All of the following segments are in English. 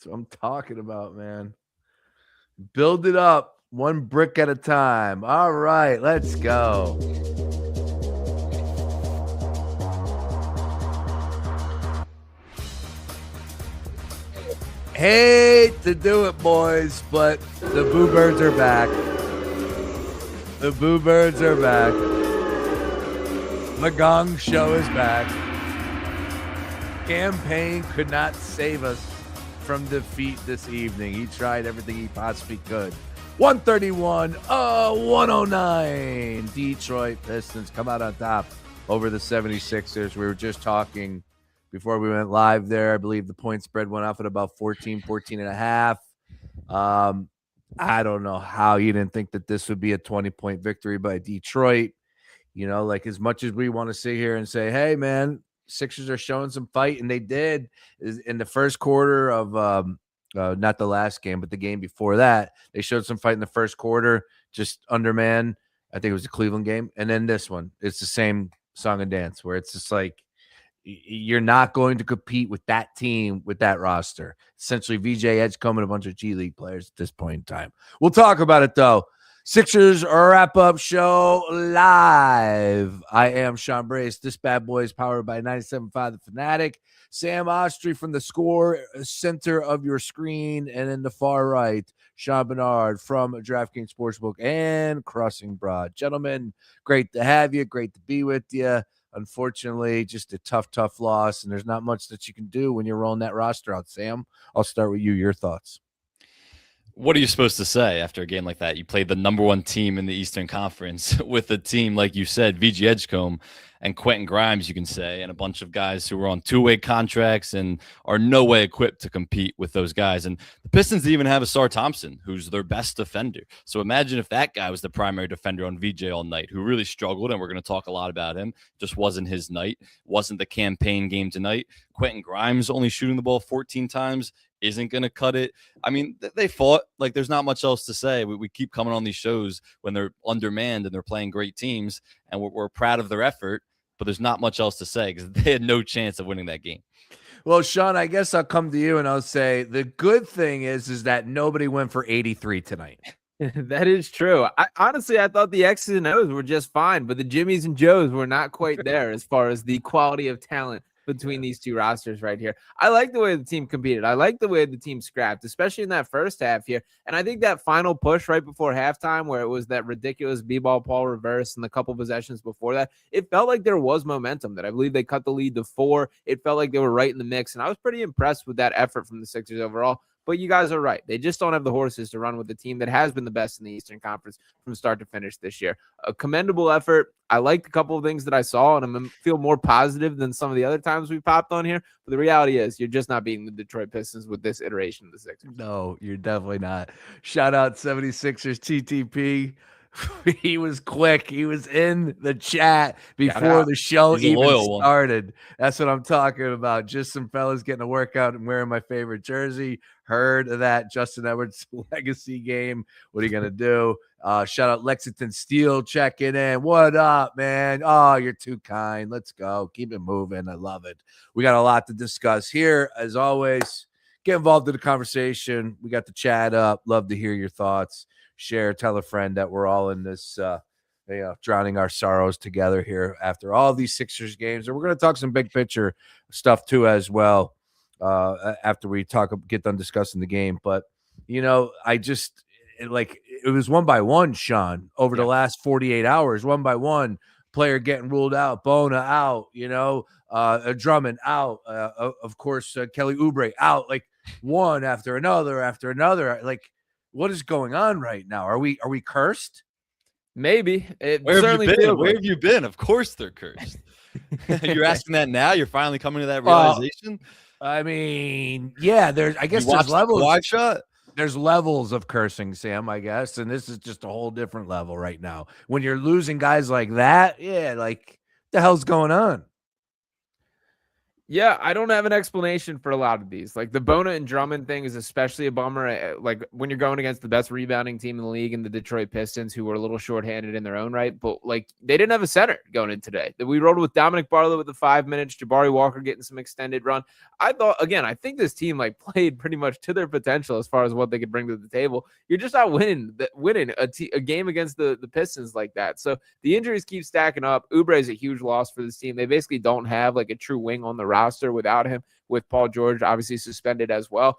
That's what I'm talking about, man. Build it up one brick at a time. All right, let's go. Hate to do it, boys, but the Boo Birds are back. The Boo Birds are back. The Gong Show is back. Campaign could not save us from defeat this evening. He tried everything he possibly could. 131-109. Detroit Pistons come out on top over the 76ers. We were just talking before we went live there. I believe the point spread went off at about 14 and a half. I don't know how you didn't think that this would be a 20-point victory by Detroit. You know, like as much as we want to sit here and say, hey, man, Sixers are showing some fight, and they did in the first quarter of not the last game, but the game before that. They showed some fight in the first quarter, just undermanned. I think it was the Cleveland game. And then this one, it's the same song and dance where it's just like you're not going to compete with that team, with that roster. Essentially, VJ Edgecombe and a bunch of G League players at this point in time. We'll talk about it, though. Sixers wrap-up show live. I am Sean Brace. This bad boy is powered by 97.5 The Fanatic. Sam Ostry from the Score center of your screen. And in the far right, Sean Bernard from DraftKings Sportsbook and Crossing Broad. Gentlemen, great to have you. Great to be with you. Unfortunately, just a tough loss, and there's not much that you can do when you're rolling that roster out. Sam, I'll start with you. Your thoughts. What are you supposed to say after a game like that? You played the number one team in the Eastern Conference with a team, like you said, VG Edgecombe and Quentin Grimes, you can say, and a bunch of guys who were on two-way contracts and are no way equipped to compete with those guys. And the Pistons even have Asar Thompson, who's their best defender. So imagine if that guy was the primary defender on VJ all night, who really struggled, and we're going to talk a lot about him. Just wasn't his night. Wasn't the campaign game tonight. Quentin Grimes only shooting the ball 14 times. Isn't going to cut it. I mean, they fought. Like, there's not much else to say. We keep coming on these shows when they're undermanned and they're playing great teams, and we're proud of their effort, but there's not much else to say because they had no chance of winning that game. Well, Sean, I guess I'll come to you and I'll say the good thing is that nobody went for 83 tonight. That is true. Honestly, I thought the X's and O's were just fine, but the Jimmies and Joes were not quite there as far as the quality of talent between these two rosters right here. I like the way the team competed. I like the way the team scrapped, especially in that first half here. And I think that final push right before halftime, where it was that ridiculous B-ball Paul reverse and the couple possessions before that, it felt like there was momentum. That I believe they cut the lead to 4. It felt like they were right in the mix, and I was pretty impressed with that effort from the Sixers overall. But you guys are right. They just don't have the horses to run with the team that has been the best in the Eastern Conference from start to finish this year. A commendable effort. I liked a couple of things that I saw, and I feel more positive than some of the other times we popped on here. But the reality is you're just not beating the Detroit Pistons with this iteration of the Sixers. No, you're definitely not. Shout out 76ers TTP. He was quick. He was in the chat before the show even started. That's what I'm talking about. Just some fellas getting a workout and wearing my favorite jersey. Heard of that Justin Edwards legacy game. What are you going to do? Shout out Lexington Steel checking in. What up, man? Oh, you're too kind. Let's go. Keep it moving. I love it. We got a lot to discuss here. As always, get involved in the conversation. We got the chat up. Love to hear your thoughts. Share, tell a friend that we're all in this, drowning our sorrows together here after all these Sixers games. And we're going to talk some big picture stuff too as well after we get done discussing the game. But, it was one by one, Sean, over the last 48 hours, one by one, player getting ruled out, Bona out, Drummond out, of course, Kelly Oubre out, like one after another, like, what is going on right now? Are we cursed? Maybe. Where have you been? Where have you been? Of course they're cursed. You're asking that now? You're finally coming to that realization? I mean, yeah, there's levels. Wide shot? There's levels of cursing, Sam, I guess. And this is just a whole different level right now. When you're losing guys like that, yeah, like the hell's going on? Yeah, I don't have an explanation for a lot of these. Like the Bona and Drummond thing is especially a bummer. Like when you're going against the best rebounding team in the league and the Detroit Pistons, who were a little shorthanded in their own right, but like they didn't have a center going in today. We rolled with Dominic Barlow with the 5 minutes, Jabari Walker getting some extended run. I thought, again, I think this team like played pretty much to their potential as far as what they could bring to the table. You're just not winning a game against the Pistons like that. So the injuries keep stacking up. Oubre is a huge loss for this team. They basically don't have like a true wing on the roster without him, with Paul George obviously suspended as well.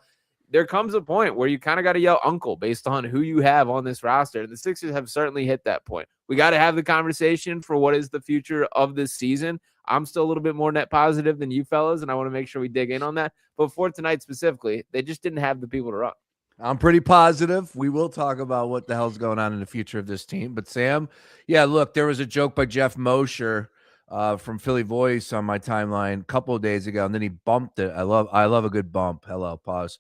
There comes a point where you kind of got to yell uncle based on who you have on this roster. The Sixers have certainly hit that point. We got to have the conversation for what is the future of this season. I'm still a little bit more net positive than you fellas, and I want to make sure we dig in on that. But for tonight specifically, they just didn't have the people to run. I'm pretty positive. We will talk about what the hell's going on in the future of this team. But Sam, yeah, look, there was a joke by Jeff Mosher from Philly Voice on my timeline a couple of days ago, and then he bumped it. I love a good bump. Hello, pause.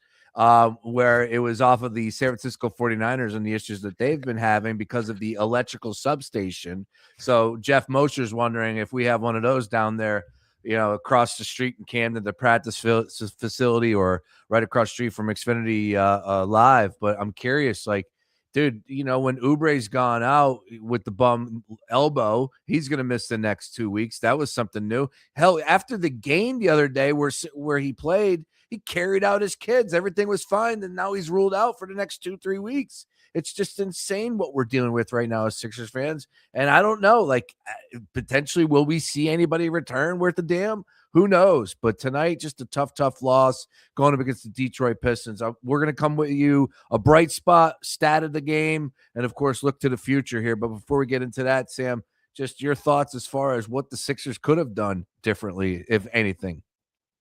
Where it was off of the San Francisco 49ers and the issues that they've been having because of the electrical substation. So Jeff Mosher's wondering if we have one of those down there, across the street in Camden, the practice facility, or right across the street from Xfinity Live. But I'm curious, like, dude, when Oubre's gone out with the bum elbow, he's going to miss the next 2 weeks. That was something new. Hell, after the game the other day where he played, he carried out his kids. Everything was fine. And now he's ruled out for the next 2-3 weeks. It's just insane what we're dealing with right now as Sixers fans. And I don't know, like, potentially, will we see anybody return worth a damn? Who knows? But tonight, just a tough loss going up against the Detroit Pistons. We're going to come with you a bright spot, stat of the game, and, of course, look to the future here. But before we get into that, Sam, just your thoughts as far as what the Sixers could have done differently, if anything.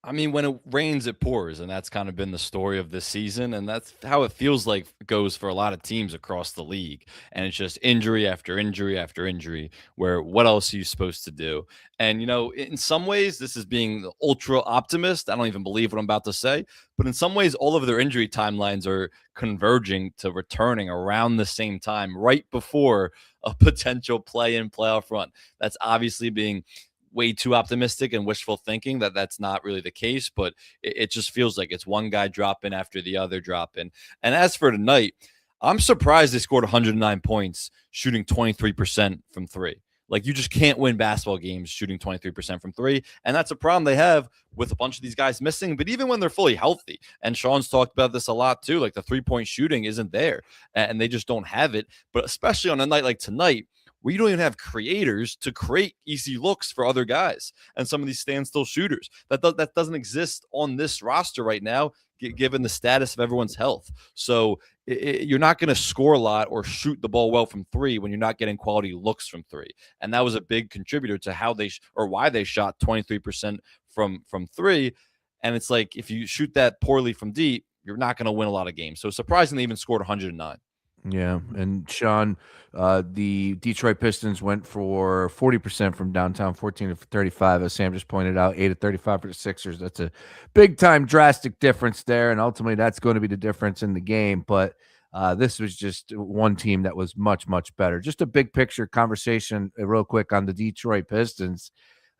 I mean, when it rains, it pours, and that's kind of been the story of this season, and that's how it feels like it goes for a lot of teams across the league. And it's just injury after injury after injury, where what else are you supposed to do? And, in some ways, this is being the ultra optimist. I don't even believe what I'm about to say, but in some ways, all of their injury timelines are converging to returning around the same time, right before a potential play-in playoff run. That's obviously being way too optimistic and wishful thinking that's not really the case, but it just feels like it's one guy dropping after the other dropping. And as for tonight, I'm surprised they scored 109 points shooting 23% from three. Like, you just can't win basketball games shooting 23% from three. And that's a problem they have with a bunch of these guys missing. But even when they're fully healthy, and Sean's talked about this a lot too, like the 3-point shooting isn't there and they just don't have it. But especially on a night like tonight, where you don't even have creators to create easy looks for other guys and some of these standstill shooters. That doesn't exist on this roster right now, given the status of everyone's health. So you're not going to score a lot or shoot the ball well from three when you're not getting quality looks from three. And that was a big contributor to how why they shot 23% from three. And it's like, if you shoot that poorly from deep, you're not going to win a lot of games. So surprisingly, even scored 109. Yeah, and Sean, the Detroit Pistons went for 40% from downtown, 14 to 35, as Sam just pointed out, 8 to 35 for the Sixers. That's a big-time drastic difference there, and ultimately that's going to be the difference in the game. But this was just one team that was much, much better. Just a big-picture conversation real quick on the Detroit Pistons.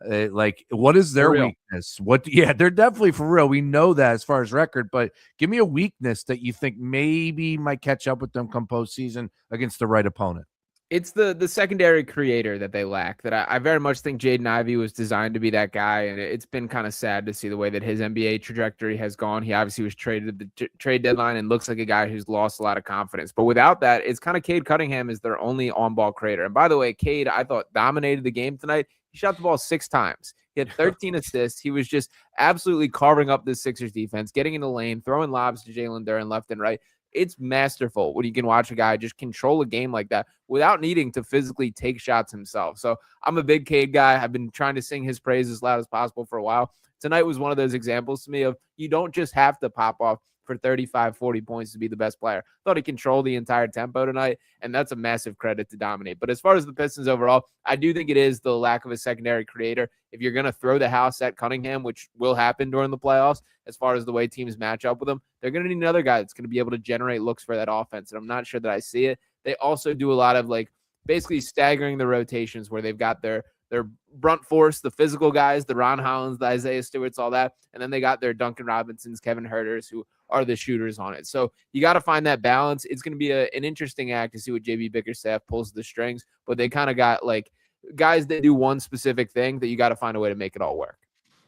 Like, what is their weakness? Yeah, they're definitely for real. We know that as far as record, but give me a weakness that you think maybe might catch up with them come postseason against the right opponent. It's the secondary creator that they lack. That I very much think Jaden Ivey was designed to be that guy, and it's been kind of sad to see the way that his NBA trajectory has gone. He obviously was traded at the trade deadline and looks like a guy who's lost a lot of confidence. But without that, it's kind of Cade Cunningham is their only on-ball creator. And by the way, Cade, I thought, dominated the game tonight. He shot the ball 6 times. He had 13 assists. He was just absolutely carving up this Sixers defense, getting in the lane, throwing lobs to Jalen Duren left and right. It's masterful when you can watch a guy just control a game like that without needing to physically take shots himself. So I'm a big Cade guy. I've been trying to sing his praise as loud as possible for a while. Tonight was one of those examples to me of you don't just have to pop off for 35, 40 points to be the best player. Thought he controlled the entire tempo tonight, and that's a massive credit to dominate. But as far as the Pistons overall, I do think it is the lack of a secondary creator. If you're going to throw the house at Cunningham, which will happen during the playoffs, as far as the way teams match up with him, they're going to need another guy that's going to be able to generate looks for that offense, and I'm not sure that I see it. They also do a lot of, like, basically staggering the rotations where they've got their their brunt force, the physical guys, the Ron Hollands, the Isaiah Stewarts, all that. And then they got their Duncan Robinsons, Kevin Herters, who are the shooters on it. So you got to find that balance. It's going to be an interesting act to see what JB Bickerstaff pulls the strings, but they kind of got like guys that do one specific thing that you got to find a way to make it all work.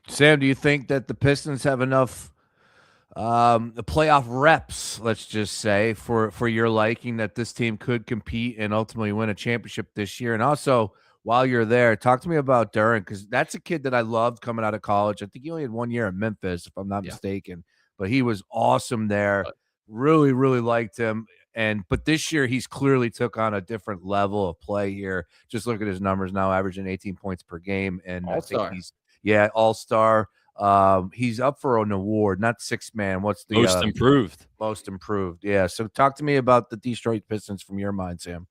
Sam, do you think that the Pistons have enough the playoff reps, let's just say, for your liking, that this team could compete and ultimately win a championship this year? And also, while you're there, talk to me about Duren, because that's a kid that I loved coming out of college. I think he only had 1 year in Memphis, if I'm not mistaken, but he was awesome there. Really, really liked him. But this year he's clearly took on a different level of play here. Just look at his numbers now, averaging 18 points per game, and All-star. I think he's all-star. He's up for an award, not sixth man. What's the most improved? Most improved. Yeah. So talk to me about the Detroit Pistons from your mind, Sam.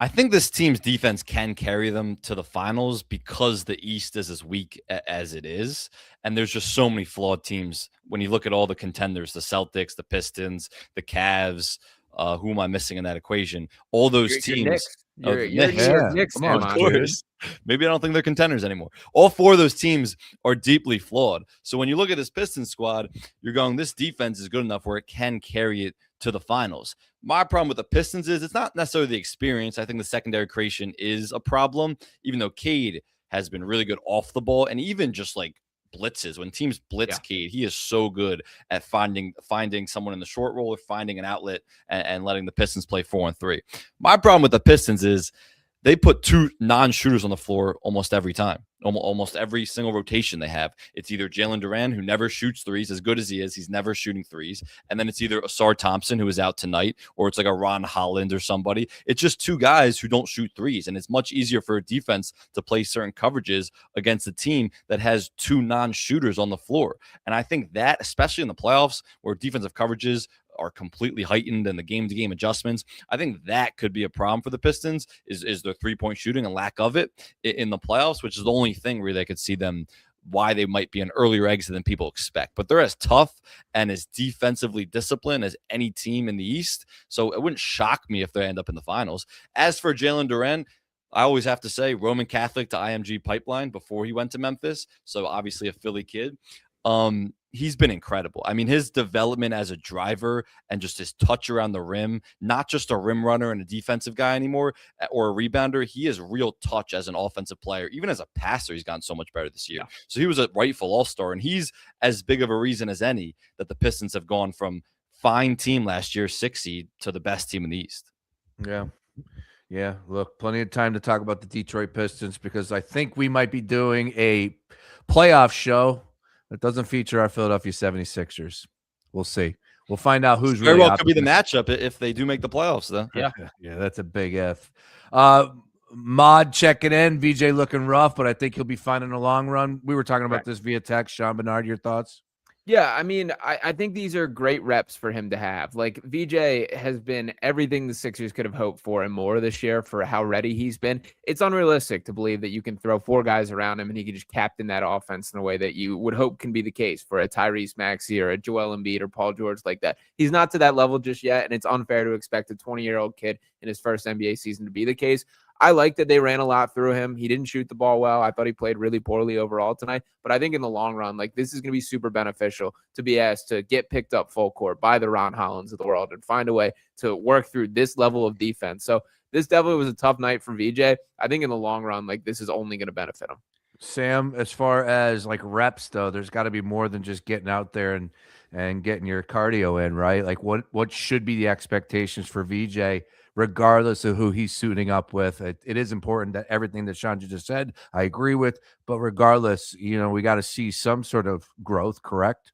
I think this team's defense can carry them to the finals because the East is as weak as it is. And there's just so many flawed teams. When you look at all the contenders, the Celtics, the Pistons, the Cavs, who am I missing in that equation? All those teams. You're Knicks. Come on, of course. Maybe I don't think they're contenders anymore. All four of those teams are deeply flawed. So when you look at this Pistons squad, you're going, this defense is good enough where it can carry it to the finals. My problem with the Pistons is it's not necessarily the experience. I think the secondary creation is a problem, even though Cade has been really good off the ball and even just like blitzes. When teams blitz Cade, he is so good at finding someone in the short roll or finding an outlet and letting the Pistons play 4-on-3. My problem with the Pistons is they put two non-shooters on the floor almost every time. Almost every single rotation they have. It's either Jalen Duren, who never shoots threes, as good as he is, he's never shooting threes. And then it's either Asar Thompson, who is out tonight, or it's like a Ron Holland or somebody. It's just two guys who don't shoot threes. And it's much easier for a defense to play certain coverages against a team that has two non-shooters on the floor. And I think that, especially in the playoffs, where defensive coverages are completely heightened and the game-to-game adjustments, I think that could be a problem for the Pistons is their three-point shooting and lack of it in the playoffs, which is the only thing where they could see them why they might be an earlier exit than people expect. But they're as tough and as defensively disciplined as any team in the East, so it wouldn't shock me if they end up in the finals. As for Jalen Duren, I always have to say Roman Catholic to IMG pipeline before he went to Memphis, so obviously a Philly kid. He's been incredible. I mean, his development as a driver and just his touch around the rim, not just a rim runner and a defensive guy anymore or a rebounder. He has real touch as an offensive player. Even as a passer, he's gotten so much better this year. Yeah. So he was a rightful all-star, and he's as big of a reason as any that the Pistons have gone from fine team last year, 6 seed, to the best team in the East. Yeah. Yeah. Look, plenty of time to talk about the Detroit Pistons because I think we might be doing a playoff show that doesn't feature our Philadelphia 76ers. We'll see. We'll find out who's very really well could be the matchup if they do make the playoffs, though. Yeah, that's a big if. Mod checking in. VJ looking rough, but I think he'll be fine in the long run. We were talking about this via text. Sean Bernard, your thoughts? Yeah, I mean, I think these are great reps for him to have. Like, VJ has been everything the Sixers could have hoped for and more this year for how ready he's been. It's unrealistic to believe that you can throw 4 guys around him and he can just captain that offense in a way that you would hope can be the case for a Tyrese Maxey or a Joel Embiid or Paul George like that. He's not to that level just yet, and it's unfair to expect a 20-year-old kid in his first NBA season to be the case. I like that they ran a lot through him. He didn't shoot the ball well. I thought he played really poorly overall tonight. But I think in the long run, like, this is going to be super beneficial to be asked to get picked up full court by the Ron Hollands of the world and find a way to work through this level of defense. So this definitely was a tough night for VJ. I think in the long run, like, this is only going to benefit him. Sam, as far as like reps, though, there's got to be more than just getting out there and getting your cardio in, right? Like, what should be the expectations for VJ, regardless of who he's suiting up with? It is important that everything that Sean just said, I agree with, but regardless, we got to see some sort of growth, correct?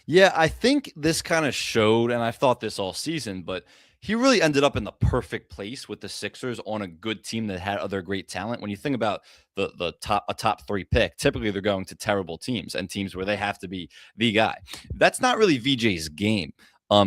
Yeah, I think this kind of showed, and I've thought this all season, but he really ended up in the perfect place with the Sixers on a good team that had other great talent. When you think about a top 3 pick, typically they're going to terrible teams and teams where they have to be the guy. That's not really VJ's game.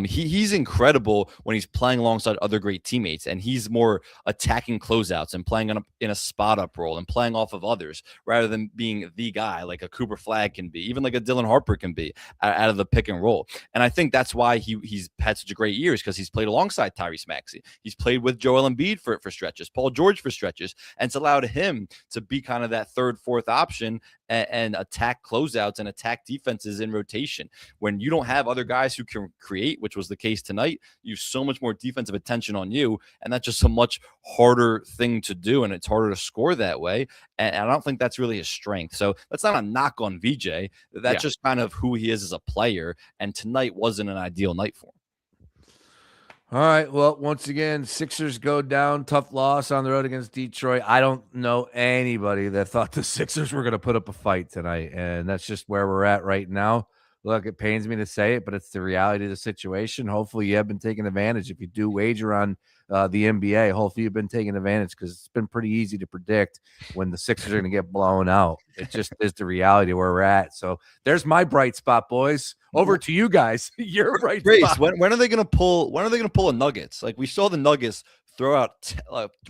He's incredible when he's playing alongside other great teammates, and he's more attacking closeouts and playing in a spot up role and playing off of others rather than being the guy like a Cooper Flagg can be, even like a Dylan Harper can be out of the pick and roll. And I think that's why he's had such a great year, is because he's played alongside Tyrese Maxey. He's played with Joel Embiid for stretches, Paul George for stretches, and it's allowed him to be kind of that third, fourth option and attack closeouts and attack defenses in rotation. When you don't have other guys who can create, which was the case tonight, you have so much more defensive attention on you, and that's just a much harder thing to do, and it's harder to score that way. And I don't think that's really his strength. So that's not a knock on VJ. That's just kind of who he is as a player, and tonight wasn't an ideal night for him. All right. Well, once again, Sixers go down. Tough loss on the road against Detroit. I don't know anybody that thought the Sixers were going to put up a fight tonight, and that's just where we're at right now. Look, it pains me to say it, but it's the reality of the situation. Hopefully, you have been taking advantage. If you do wager on the NBA, hopefully you've been taking advantage, because it's been pretty easy to predict when the Sixers are going to get blown out. It just is the reality where we're at. So there's my bright spot, boys. Over to you guys. Your bright spot. When are they going to pull? When are they going to pull a Nuggets? Like, we saw the Nuggets throw out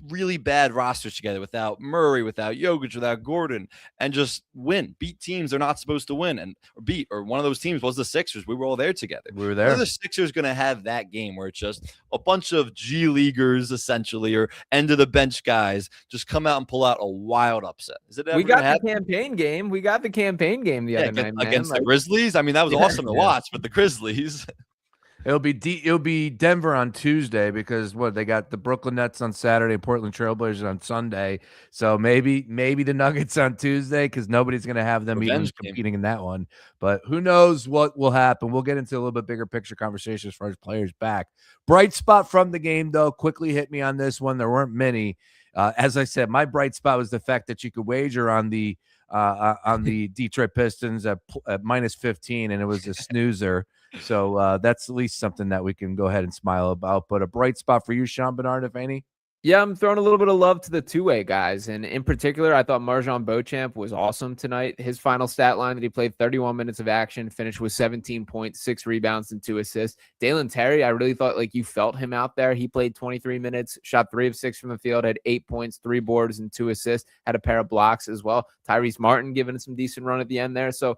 really bad rosters together without Murray, without Jokic, without Gordon, and just beat teams they're not supposed to win, or one of those teams was the Sixers. We were all there together. We were there. When are the Sixers going to have that game where it's just a bunch of G Leaguers essentially, or end of the bench guys, just come out and pull out a wild upset? Is it ever we got the campaign game. We got the campaign game the other night, against the Grizzlies. I mean, that was awesome to watch, but the Grizzlies. It'll be Denver on Tuesday, because they got the Brooklyn Nets on Saturday, Portland Trailblazers on Sunday. So maybe the Nuggets on Tuesday, because nobody's going to have them even competing in that one. But who knows what will happen? We'll get into a little bit bigger picture conversation as far as players back. Bright spot from the game, though, quickly hit me on this one. There weren't many. As I said, my bright spot was the fact that you could wager on the Detroit Pistons at minus 15, and it was a snoozer. So that's at least something that we can go ahead and smile about. But a bright spot for you, Sean Bernard, if any? Yeah, I'm throwing a little bit of love to the two-way guys. And in particular, I thought Marjon Beauchamp was awesome tonight. His final stat line that he played 31 minutes of action, finished with 17 points, 6 rebounds, and 2 assists. Dalen Terry, I really thought you felt him out there. He played 23 minutes, shot 3 of 6 from the field, had 8 points, 3 boards, and 2 assists, had a pair of blocks as well. Tyrese Martin giving it some decent run at the end there. So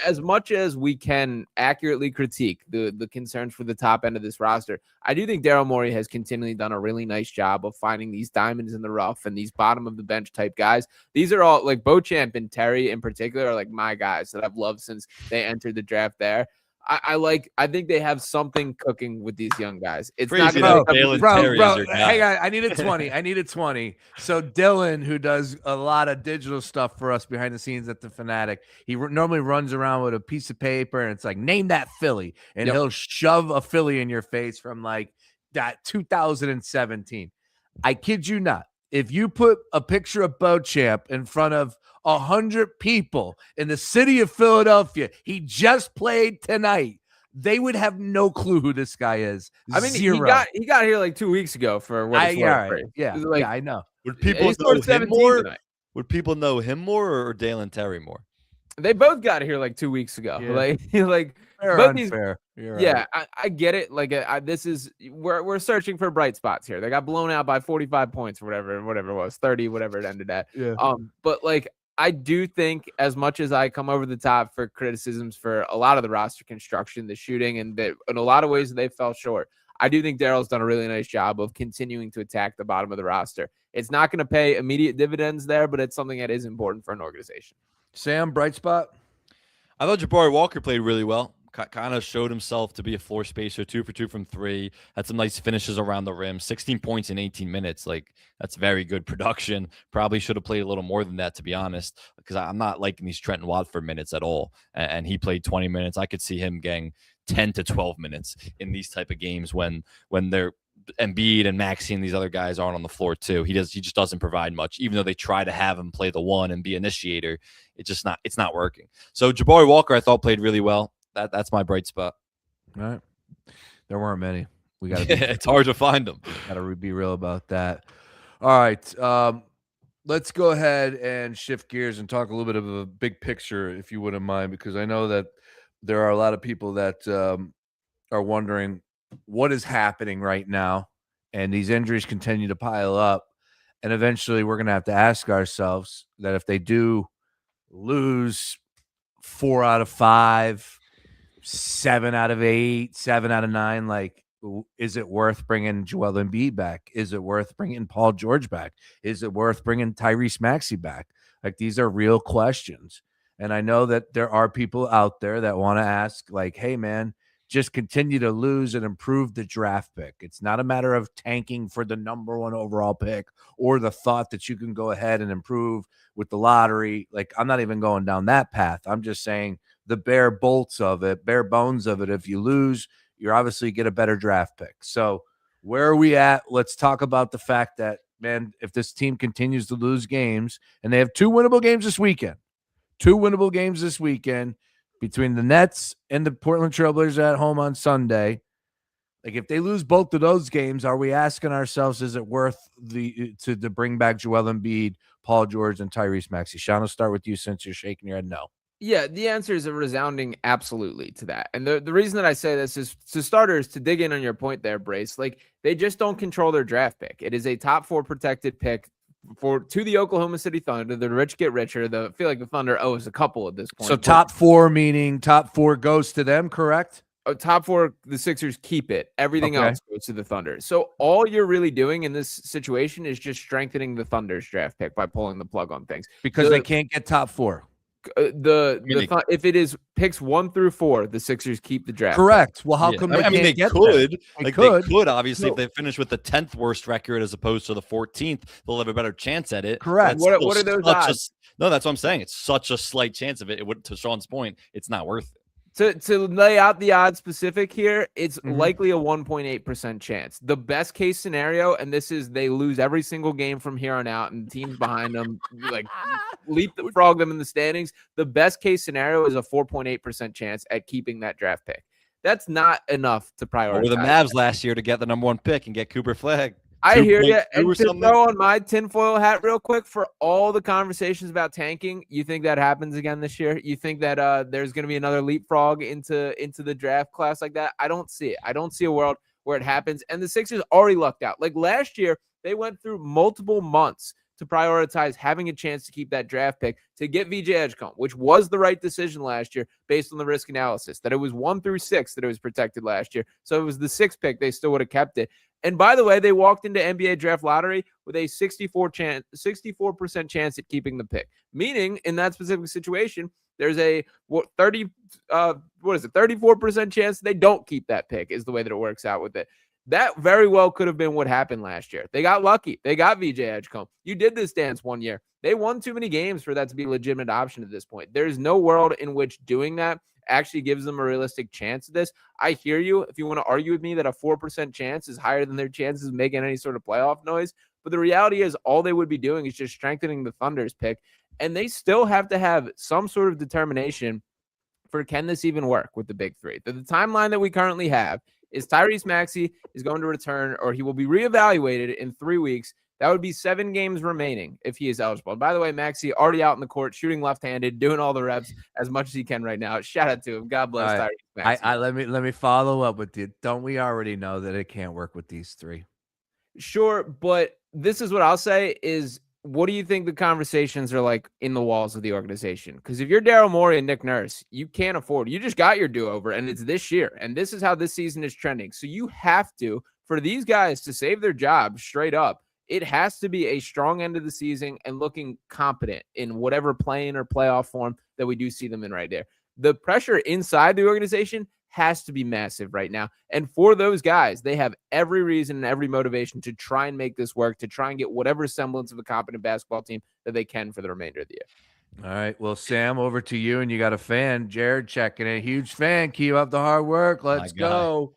as much as we can accurately critique the concerns for the top end of this roster, I do think Daryl Morey has continually done a really nice job of finding these diamonds in the rough and these bottom of the bench type guys. These are all Beauchamp and Terry in particular are my guys that I've loved since they entered the draft there. I think they have something cooking with these young guys. It's not going to bro. Hang on, I need a 20. So Dylan, who does a lot of digital stuff for us behind the scenes at the Fanatic, he normally runs around with a piece of paper and it's name that Philly, and he'll shove a Philly in your face from that 2017. I kid you not. If you put a picture of Beauchamp in front of 100 people in the city of Philadelphia, he just played tonight, they would have no clue who this guy is. I mean, Zero. he got here 2 weeks ago for what it's worth. Yeah, I know. Would people know him more? Would people know him more or Dalen Terry more? They both got here 2 weeks ago. Yeah. Fair both unfair. Yeah, right. I get it. This is we're searching for bright spots here. They got blown out by 45 points or whatever it was, 30, whatever it ended at. Yeah. But I do think, as much as I come over the top for criticisms for a lot of the roster construction, the shooting, and that in a lot of ways they fell short, I do think Daryl's done a really nice job of continuing to attack the bottom of the roster. It's not going to pay immediate dividends there, but it's something that is important for an organization. Sam, bright spot? I thought Jabari Walker played really well. Kind of showed himself to be a floor spacer, 2 for 2 from 3. Had some nice finishes around the rim. 16 points in 18 minutes. That's very good production. Probably should have played a little more than that, to be honest, because I'm not liking these Trenton Watford minutes at all. And he played 20 minutes. I could see him getting 10 to 12 minutes in these type of games when they're Embiid and Maxey and these other guys aren't on the floor too. He just doesn't provide much, even though they try to have him play the one and be initiator. It's not working. So Jabari Walker, I thought, played really well. That's my bright spot. All right. There weren't many. We got it's hard to find them. Got to be real about that. All right. Let's go ahead and shift gears and talk a little bit of a big picture, if you wouldn't mind, because I know that there are a lot of people that are wondering what is happening right now, and these injuries continue to pile up, and eventually we're going to have to ask ourselves that if they do lose 4 out of 5, 7 out of 8, 7 out of 9, like, is it worth bringing Joel Embiid back? Is it worth bringing Paul George back? Is it worth bringing Tyrese Maxey back? Like, these are real questions. And I know that there are people out there that want to ask, like, hey, man, just continue to lose and improve the draft pick. It's not a matter of tanking for the number 1 overall pick or the thought that you can go ahead and improve with the lottery. Like, I'm not even going down that path. I'm just saying the bare bones of it. If you lose, you obviously get a better draft pick. So where are we at? Let's talk about the fact that, man, if this team continues to lose games, and they have 2 winnable games this weekend, between the Nets and the Portland Trailblazers at home on Sunday. Like, if they lose both of those games, are we asking ourselves, is it worth to bring back Joel Embiid, Paul George, and Tyrese Maxey? Sean, I'll start with you since you're shaking your head no. Yeah, the answer is a resounding absolutely to that. And the reason that I say this is, to starters, to dig in on your point there, Brace, like, they just don't control their draft pick. It is a top 4 protected pick to the Oklahoma City Thunder. The rich get richer. I feel like the Thunder owes a couple at this point. So top 4, meaning top 4 goes to them, correct? Top 4, the Sixers keep it. Everything else goes to the Thunder. So all you're really doing in this situation is just strengthening the Thunder's draft pick by pulling the plug on things. Because they can't get top 4. If it is picks 1 through 4, the Sixers keep the draft. Correct. Pick. Well, how come they they get could? They could obviously, if they finish with the 10th worst record as opposed to the 14th, they'll have a better chance at it. Correct. What are those odds? No, that's what I'm saying. It's such a slight chance of it. It would, to Sean's point, it's not worth it. To lay out the odds specific here, it's likely a 1.8% chance. The best case scenario, and this is they lose every single game from here on out, and teams behind them like leapfrog them in the standings. The best case scenario is a 4.8% chance at keeping that draft pick. That's not enough to prioritize. Or the Mavs last year to get the number 1 pick and get Cooper Flag. I hear you. And to throw on my tinfoil hat real quick, for all the conversations about tanking, you think that happens again this year? You think that there's going to be another leapfrog into the draft class like that? I don't see it. I don't see a world where it happens. And the Sixers already lucked out. Like last year, they went through multiple months to prioritize having a chance to keep that draft pick to get VJ Edgecombe, which was the right decision last year based on the risk analysis, that it was 1 through 6 that it was protected last year. So it was the 6th pick. They still would have kept it. And by the way, they walked into NBA draft lottery with a 64% chance at keeping the pick, meaning in that specific situation, there's a 34% chance they don't keep that pick is the way that it works out with it. That very well could have been what happened last year. They got lucky. They got VJ Edgecombe. You did this dance one year. They won too many games for that to be a legitimate option at this point. There's no world in which doing that actually gives them a realistic chance at this. I hear you if you want to argue with me that a 4% chance is higher than their chances of making any sort of playoff noise. But the reality is all they would be doing is just strengthening the Thunder's pick. And they still have to have some sort of determination for, can this even work with the big three? The timeline that we currently have is Tyrese Maxey is going to return, or he will be reevaluated in 3 weeks. That would be 7 games remaining if he is eligible. And by the way, Maxey already out in the court, shooting left-handed, doing all the reps as much as he can right now. Shout out to him. God bless Tyrese Maxey. Let me follow up with you. Don't we already know that it can't work with these 3? Sure, but this is what I'll say is, what do you think the conversations are like in the walls of the organization? Because if you're Daryl Morey and Nick Nurse, you can't afford. You just got your do-over, and it's this year. And this is how this season is trending. So you have to, for these guys to save their job straight up, it has to be a strong end of the season and looking competent in whatever playing or playoff form that we do see them in right there. The pressure inside the organization has to be massive right now. And for those guys, they have every reason and every motivation to try and make this work, to try and get whatever semblance of a competent basketball team that they can for the remainder of the year. All right. Well, Sam, over to you. And you got a fan, Jared, checking in. Huge fan. Keep up the hard work. Let's go.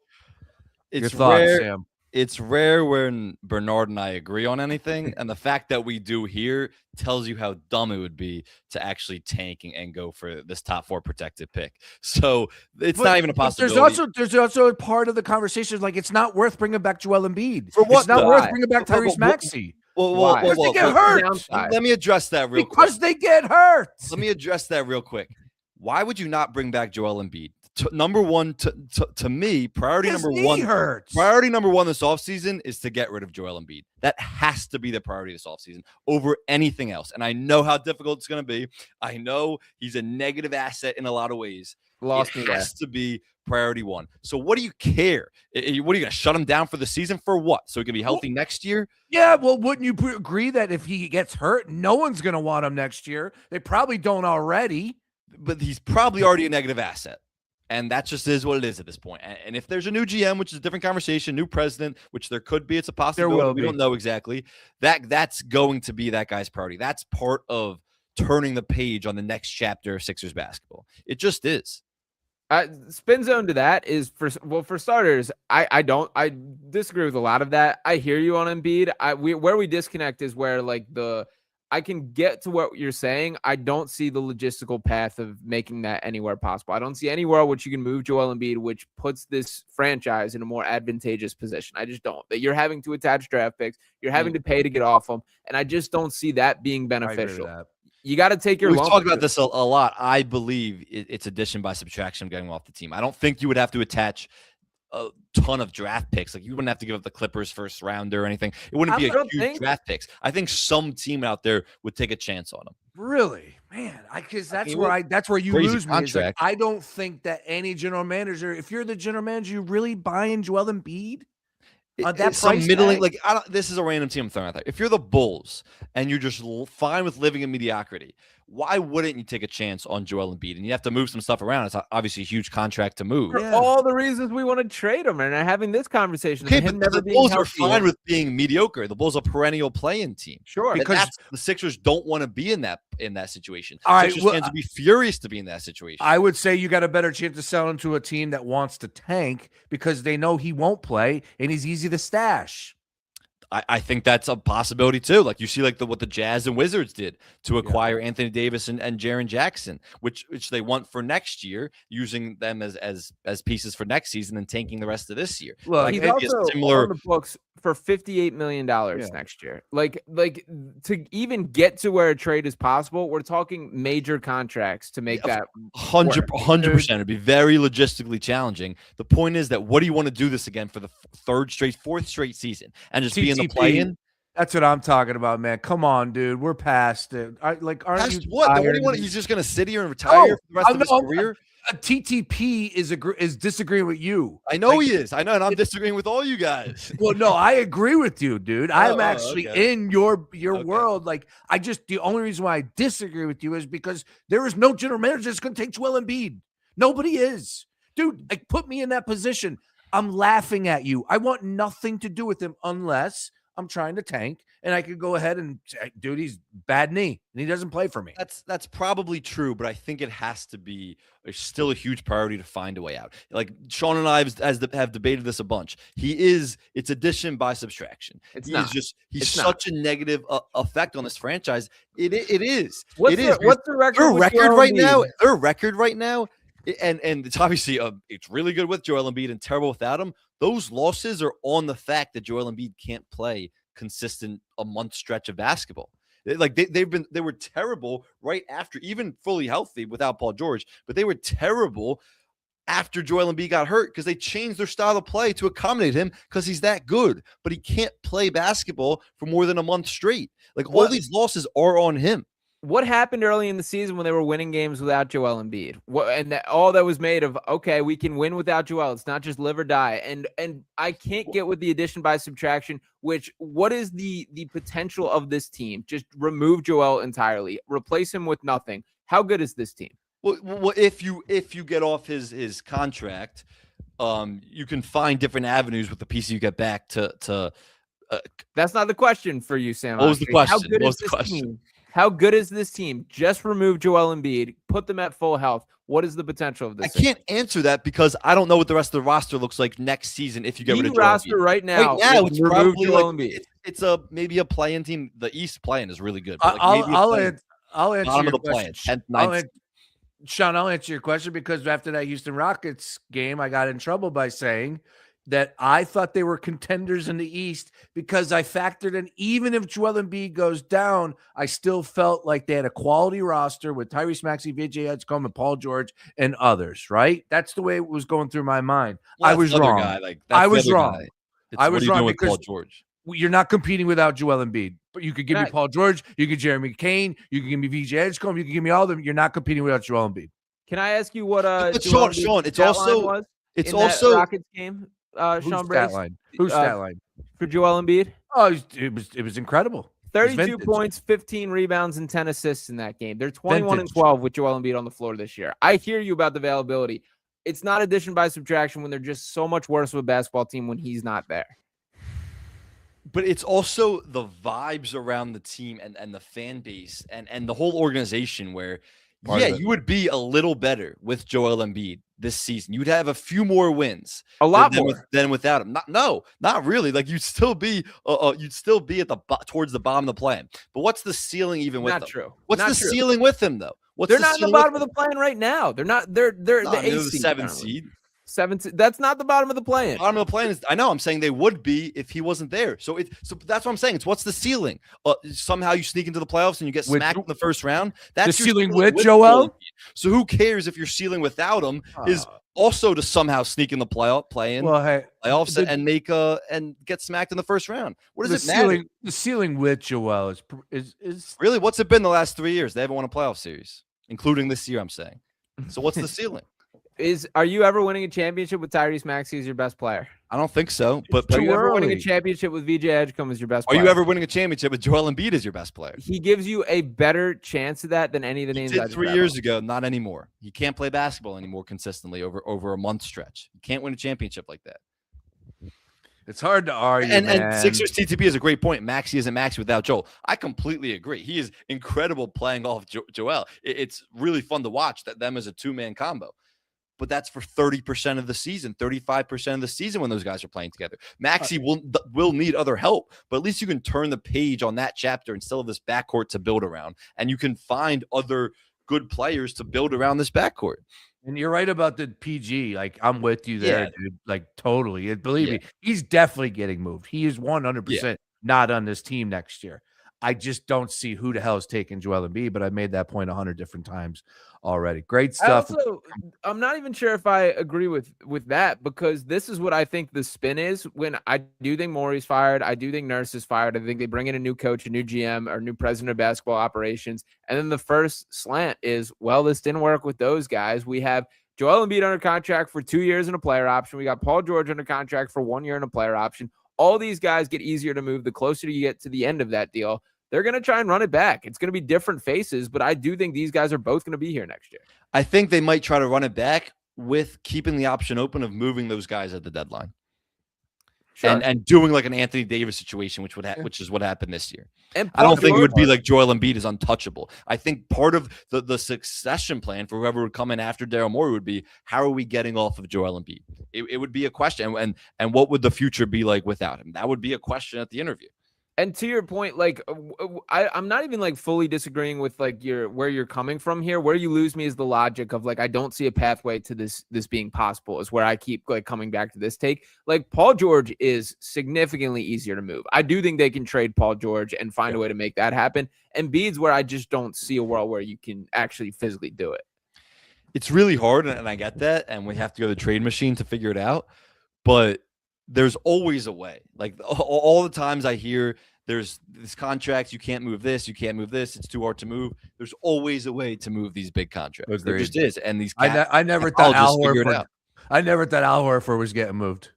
It's your thoughts, rare, Sam. It's rare when Bernard and I agree on anything. And the fact that we do here tells you how dumb it would be to actually tank and go for this top 4 protected pick. So it's not even a possibility. There's also a part of the conversation, like, it's not worth bringing back Joel Embiid. For what? It's not worth bringing back Tyrese Maxey. Because they get hurt. Let me address that real quick. Because they get hurt. Let me address that real quick. Why would you not bring back Joel Embiid? number one to me, priority His number knee one. hurts. Priority number one this offseason is to get rid of Joel Embiid. That has to be the priority this offseason over anything else. And I know how difficult it's going to be. I know he's a negative asset in a lot of ways. Lost me It there. has to be priority one. So what do you care? What are you going to shut him down for the season for what? So he can be healthy next year? Yeah, well, wouldn't you agree that if he gets hurt, no one's going to want him next year? They probably don't already. But he's probably already a negative asset. And that just is what it is at this point. And if there's a new GM, which is a different conversation, new president, which there could be, it's a possibility. We don't know exactly. That's going to be that guy's priority. That's part of turning the page on the next chapter of Sixers basketball. It just is. Spin zone to that is for starters. I disagree with a lot of that. I hear you on Embiid. Where we disconnect is where I can get to what you're saying. I don't see the logistical path of making that anywhere possible. I don't see anywhere which you can move Joel Embiid, which puts this franchise in a more advantageous position. I just don't. That you're having to attach draft picks, you're having to pay to get off them, and I just don't see that being beneficial. You got to take your. We've talked about this a lot. I believe it's addition by subtraction getting off the team. I don't think you would have to attach a ton of draft picks. Like you wouldn't have to give up the Clippers first rounder or anything. It wouldn't be a huge draft picks. I think some team out there would take a chance on him. Really, man? Because that's where you lose me. Like, I don't think that any general manager, if you're the general manager, you really buying Joel Embiid. That's some middling. Like this is a random team I'm throwing out there. If you're the Bulls and you're just fine with living in mediocrity, why wouldn't you take a chance on Joel Embiid? And you have to move some stuff around. It's obviously a huge contract to move. For all the reasons we want to trade him and having this conversation. Okay, but the Bulls are fine with being mediocre. The Bulls are a perennial play-in team. Sure, because the Sixers don't want to be in that situation. All right, Sixers fans would be furious to be in that situation. I would say you got a better chance of selling to a team that wants to tank because they know he won't play and he's easy to stash. I think that's a possibility too. Like you see, what the Jazz and Wizards did to acquire Anthony Davis and Jaren Jackson, which they want for next year, using them as pieces for next season and tanking the rest of this year. Well, he's also on the books for $58 million next year. Like to even get to where a trade is possible, we're talking major contracts to make that 100%. It'd be very logistically challenging. The point is that what do you want to do this again for the fourth straight season and just be in the play-in? That's what I'm talking about, man. Come on, dude. We're past it. Aren't you what? What do you want? He's just going to sit here and retire for the rest of his career? TTP is disagreeing with you. I know he is. I know, and I'm disagreeing with all you guys. Well, no, I agree with you, dude. I'm actually in your world. Like, the only reason why I disagree with you is because there is no general manager that's going to take Joel Embiid. Nobody is, dude. Like, put me in that position. I'm laughing at you. I want nothing to do with him unless I'm trying to tank, and I could go ahead and say, dude, he's bad knee, and he doesn't play for me. That's probably true, but I think it has to be still a huge priority to find a way out. Like Sean and I have debated this a bunch. It's addition by subtraction. He's such a negative effect on this franchise. It is. What's the record? Their record right now. Their record right now. And it's obviously it's really good with Joel Embiid and terrible without him. Those losses are on the fact that Joel Embiid can't play consistent a month stretch of basketball. They were terrible right after, even fully healthy without Paul George, but they were terrible after Joel Embiid got hurt because they changed their style of play to accommodate him because he's that good, but he can't play basketball for more than a month straight. All these losses are on him. What happened early in the season when they were winning games without Joel Embiid? All that was made of, okay, we can win without Joel. It's not just live or die. And I can't get with the addition by subtraction, what is the potential of this team? Just remove Joel entirely. Replace him with nothing. How good is this team? Well, if you get off his contract, you can find different avenues with the piece you get back to that's not the question for you, Sam. What was the question? How good is this team? How good is this team? Just remove Joel Embiid, put them at full health. What is the potential of this? I can't answer that because I don't know what the rest of the roster looks like next season if you get rid of Joel roster Embiid. Right now, it's probably Embiid. It's maybe a play-in team. The East play-in is really good. I'll answer bottom your of the play-in. Sean, I'll answer your question because after that Houston Rockets game, I got in trouble by saying that I thought they were contenders in the East because I factored in, even if Joel Embiid goes down, I still felt like they had a quality roster with Tyrese Maxey, VJ Edgecombe, and Paul George and others, right? That's the way it was going through my mind. Well, I was wrong. I was wrong. I was wrong because Paul George. You're not competing without Joel Embiid. But you could give me Paul George, you could Jeremy Kane, you can give me VJ Edgecombe, you can give me all of them. You're not competing without Joel Embiid. Can I ask you what Sean, it's also Rockets game? Sean Brace. Who's stat line for Joel Embiid? Oh, it was incredible. 32 points, 15 rebounds, and 10 assists in that game. They're 21-12 with Joel Embiid on the floor this year. I hear you about the availability. It's not addition by subtraction when they're just so much worse of a basketball team when he's not there. But it's also the vibes around the team and the fan base and the whole organization where, you would be a little better with Joel Embiid this season. You'd have a few more wins, more than without him. Not really. Like you'd still be at the towards the bottom of the plan. But what's the ceiling even with them? Not true. What's the ceiling with him though? They're not in the bottom of the plan right now. They're not. They're the 8th seed. 7th seed. 7th. That's not the bottom of the plan. Bottom of the plan is. I know. I'm saying they would be if he wasn't there. So that's what I'm saying. It's what's the ceiling? Somehow you sneak into the playoffs and you get smacked in the first round. That's the ceiling with Joel. So who cares if your ceiling without him is also to somehow sneak in the playoffs and make and get smacked in the first round? What does it matter? The ceiling with Joel is really, what's it been the last 3 years? They haven't won a playoff series, including this year. I'm saying. So what's the ceiling? Are you ever winning a championship with Tyrese Maxey as your best player? I don't think so. But are you ever winning a championship with VJ Edgecombe as your best player? Are you ever winning a championship with Joel Embiid as your best player? He gives you a better chance of that than any of the names he did 3 years ago. Not anymore. He can't play basketball anymore consistently over a month stretch. You can't win a championship like that. It's hard to argue. And Sixers TTP is a great point. Maxey isn't Maxey without Joel. I completely agree. He is incredible playing off Joel. It's really fun to watch them as a two-man combo. But that's for 30% of the season, 35% of the season when those guys are playing together. Maxey will need other help, but at least you can turn the page on that chapter and still have this backcourt to build around. And you can find other good players to build around this backcourt. And you're right about the PG. Like, I'm with you there, dude. Like, totally. Believe me, he's definitely getting moved. He is 100% not on this team next year. I just don't see who the hell is taking Joel Embiid, but I've made that point 100 different times already. Great stuff. I'm not even sure if I agree with that, because this is what I think the spin is. When I do think Morey's fired, I do think Nurse is fired. I think they bring in a new coach, a new GM, or new president of basketball operations. And then the first slant is, well, this didn't work with those guys. We have Joel Embiid under contract for 2 years and a player option. We got Paul George under contract for 1 year and a player option. All these guys get easier to move the closer you get to the end of that deal. They're going to try and run it back. It's going to be different faces, but I do think these guys are both going to be here next year. I think they might try to run it back with keeping the option open of moving those guys at the deadline. Sure. And doing like an Anthony Davis situation, which is what happened this year. And I don't think it would be like Joel Embiid is untouchable. I think part of the succession plan for whoever would come in after Daryl Morey would be, how are we getting off of Joel Embiid? It would be a question. And what would the future be like without him? That would be a question at the interview. And to your point, like I'm not even like fully disagreeing with like where you're coming from here. Where you lose me is the logic of like, I don't see a pathway to this being possible, is where I keep like coming back to this take. Like, Paul George is significantly easier to move. I do think they can trade Paul George and find a way to make that happen. And Embiid's where I just don't see a world where you can actually physically do it. It's really hard, and I get that, and we have to go to the trade machine to figure it out. But there's always a way. Like all the times I hear there's this contracts, you can't move this, it's too hard to move. There's always a way to move these big contracts. Agreed. There just is. And these I never thought Al Horford was getting moved.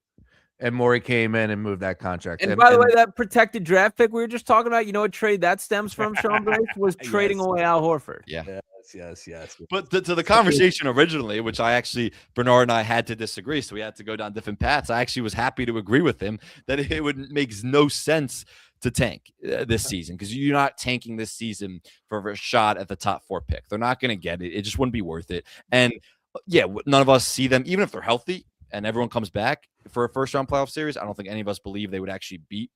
And Morey came in and moved that contract. And by the way, that protected draft pick we were just talking about, you know what trade that stems from, Sean Brace, was trading away Al Horford. Yeah. Yes. But to the conversation originally, which Bernard and I had to disagree, so we had to go down different paths. I actually was happy to agree with him that it makes no sense to tank this season, because you're not tanking this season for a shot at the top 4 pick. They're not going to get it. It just wouldn't be worth it. And none of us see them, even if they're healthy and everyone comes back for a first-round playoff series. I don't think any of us believe they would actually beat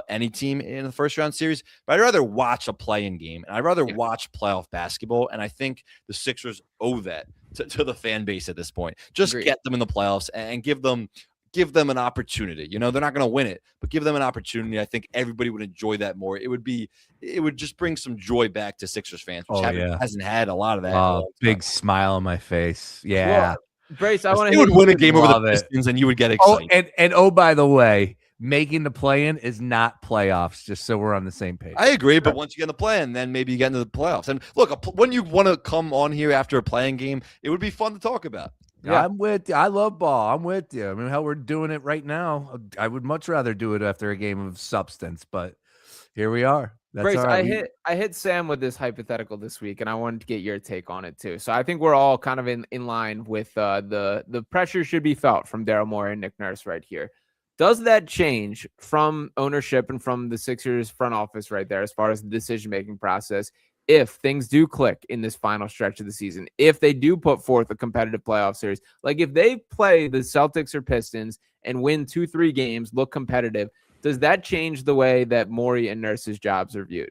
any team in the first-round series. But I'd rather watch a play-in game, and I'd rather watch playoff basketball. And I think the Sixers owe that to the fan base at this point. Just get them in the playoffs and give them give them an opportunity. They're not going to win it, but give them an opportunity. I think everybody would enjoy that more. It would just bring some joy back to Sixers fans, which hasn't had a lot of that. Oh, big smile on my face. Yeah. Well, Brace, I want to. They would win a game over the Love it. Pistons, and you would get excited. And by the way, making the play-in is not playoffs. Just so we're on the same page. I agree, but once you get in the play-in, then maybe you get into the playoffs. And look, when you want to come on here after a playing game, it would be fun to talk about. Yeah. I'm with you. I love ball. I'm with you. I mean, how we're doing it right now. I would much rather do it after a game of substance, but here we are. That's Brace, all right. I hit Sam with this hypothetical this week, and I wanted to get your take on it too. So I think we're all kind of in line with the pressure should be felt from Daryl Morey and Nick Nurse right here. Does that change from ownership and from the Sixers front office right there as far as the decision-making process if things do click in this final stretch of the season, if they do put forth a competitive playoff series? Like if they play the Celtics or Pistons and win 2-3 games, look competitive, does that change the way that Morey and Nurse's jobs are viewed?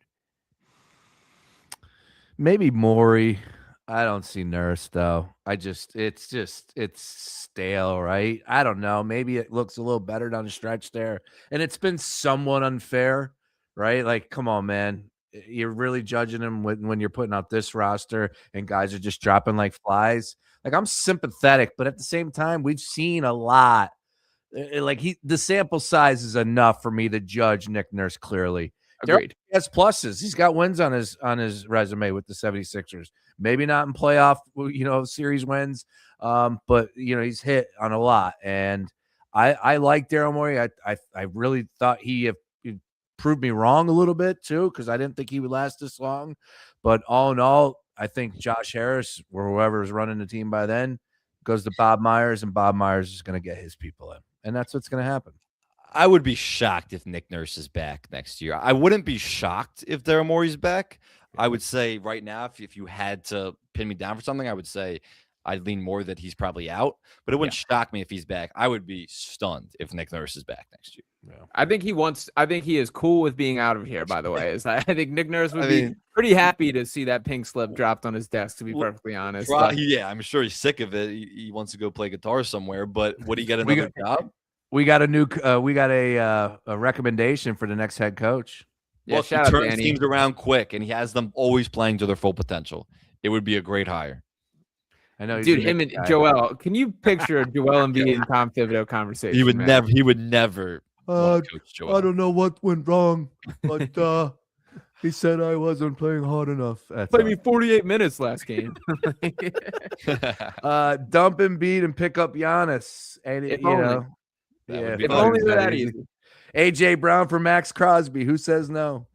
Maybe Morey. I don't see Nurse though. It's stale, right? I don't know. Maybe it looks a little better down the stretch there. And it's been somewhat unfair, right? Like, come on, man. You're really judging him when you're putting out this roster and guys are just dropping like flies. Like, I'm sympathetic, but at the same time, we've seen a lot. Like the sample size is enough for me to judge Nick Nurse clearly. Agreed. He has pluses. He's got wins on his resume with the 76ers. Maybe not in playoff, series wins. But he's hit on a lot. And I like Daryl Morey. I really thought he proved me wrong a little bit too, because I didn't think he would last this long. But all in all, I think Josh Harris or whoever is running the team by then goes to Bob Myers, and Bob Myers is going to get his people in. And that's what's going to happen. I would be shocked if Nick Nurse is back next year. I wouldn't be shocked if Daryl Morey's back. I would say right now, if you had to pin me down for something, I would say I'd lean more that he's probably out. But it wouldn't shock me if he's back. I would be stunned if Nick Nurse is back next year. Yeah. I think he is cool with being out of here, by the way. I think Nick Nurse would be pretty happy to see that pink slip dropped on his desk, to be perfectly honest. Yeah, I'm sure he's sick of it. He wants to go play guitar somewhere, but would he get another job? We got a recommendation for the next head coach. Yeah, he turns teams around quick, and he has them always playing to their full potential. It would be a great hire. I know, dude. Him and Joel. Can you picture Joel Embiid and Tom Thibodeau conversation? He would never. He would never. Coach Joel. I don't know what went wrong, but he said I wasn't playing hard enough. Played me 48 minutes last game. Dump Embiid and pick up Giannis, and if only that easy. AJ Brown for Max Crosby. Who says no?